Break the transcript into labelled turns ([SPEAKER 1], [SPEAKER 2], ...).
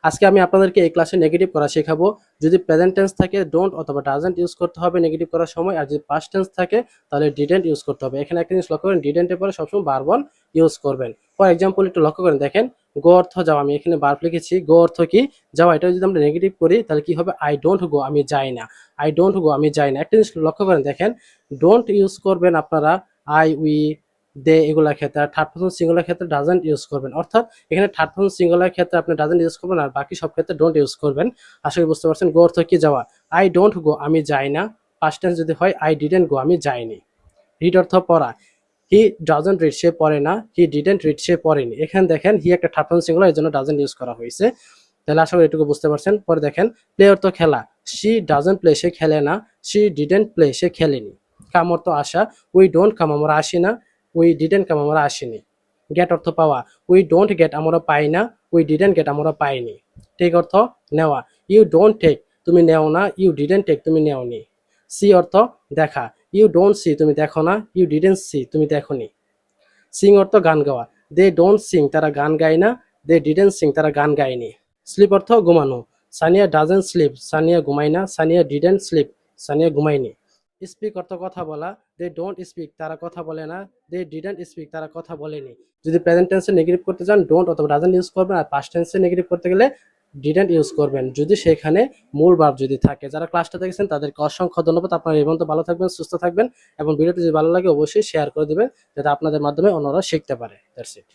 [SPEAKER 1] আজকে আমি আপনাদেরকে এই ক্লাসে নেগেটিভ করা শেখাবো। যদি প্রেজেন্ট টেন্স থাকে ডোন্ট অথবা ডাজন্ট ইউজ করতে হবে নেগেটিভ করার সময়, আর যদি পাস্ট টেন্স থাকে তাহলে ডিডেন্ট ইউজ করতে হবে। এখানে একটা জিনিস লক্ষ্য করেন, ডিডেন্টের পরে সবসময় ভার্ব ইউজ করবেন। ফর এক্সাম্পল একটু লক্ষ্য করেন, দেখেন গো অর্থ যাওয়া, আমি এখানে ভার্ব লিখেছি, গো অর্থ কি যাওয়া। এটা যদি আমরা নেগেটিভ করি তাহলে কি হবে, আই ডোন্ট গো, আমি যাই না। আই ডোন্ট গো, আমি যাই না। একটা জিনিস লক্ষ্য করেন, দেখেন ডোন্ট ইউজ করবেন আপনারা আই, উই, দে এগুলোর ক্ষেত্রে, আর থার্ড পারসন সিঙ্গুলার ক্ষেত্রে ডাজন্ট ইউজ করবেন। অর্থাৎ এখানে থার্ড পারসন সিঙ্গুলার ক্ষেত্রে আপনি ডাজন্ট ইউজ করবেন, আর বাকি সব ক্ষেত্রে ডোন্ট ইউজ করবেন। আশা করি বুঝতে পারছেন। গো অর্থ কি যাওয়া, আই ডোন্ট গো, আমি যাই না। পাস্ট টেন্স যদি হয় আই ডিডেন্ট গো, আমি যাইনি। রিড অর্থ পড়া, হি ডাজন্ট রিড, সে পড়ে না। হি ডিডেন্ট রিড, সে পড়েনি। এখানে দেখেন হি একটা থার্ড পারসন সিঙ্গুলার, এর জন্য ডাজন্ট ইউজ করা হয়েছে। তাহলে আশা করি এটুকু বুঝতে পারছেন। পরে দেখেন প্লে অর্থ খেলা, শি ডাজন্ট প্লে, সে খেলে না। শি ডিডেন্ট প্লে, সে খেলেনি। কাম অর্থ আসা, উই ডোন্ট কাম, আমরা আসি না। উই ডিডেন্ট কাম, আমরা আসিনি। গেট অর্থ পাওয়া, উই ডোন্ট গেট, আমরা পাই না। উই ডিডেন্ট গেট, আমরা পাইনি। টেক অর্থ নেওয়া, ইউ ডোন্ট টেক, তুমি নেও না। ইউ ডিডেন্ট টেক, তুমি নেওনি। সি অর্থ দেখা, ইউ ডোন্ট সি, তুমি দেখো না। ইউ ডিডেন্ট সি, তুমি দেখোনি। সিং অর্থ গান গাওয়া, দে ডোন্ট সিং, তারা গান গায় না। দে ডিডেন্ট সিং, তারা গান গায়নি। স্লিপ অর্থ ঘুমানো, সানিয়া ডাজেন্ট স্লিপ, সানিয়া ঘুমায় না। সানিয়া ডিডেন্ট স্লিপ, সানিয়া ঘুমায়নি। স্পিক অর্থ কথা বলা, দে ডোন্ট স্পিক, তারা কথা বলে না। দে ডিডেন্ট স্পিক, তারা কথা বলেনি। যদি প্রেজেন্ট টেন্সে নেগেটিভ করতে চান ডোন্ট অথবা ডাজেন্ট ইউজ করবেন, আর পাস্ট টেন্সে নেগেটিভ করতে গেলে ডিডেন্ট ইউজ করবেন, যদি সেখানে মূল ভার্ব যদি থাকে। যারা ক্লাসটা দেখেছেন তাদেরকে অসংখ্য ধন্যবাদ। আপনারা এই পর্যন্ত ভালো থাকবেন, সুস্থ থাকবেন, এবং ভিডিওটি যদি ভালো লাগে অবশ্যই শেয়ার করে দিবেন, যাতে আপনাদের মাধ্যমে অন্যরা শিখতে পারে। That's it.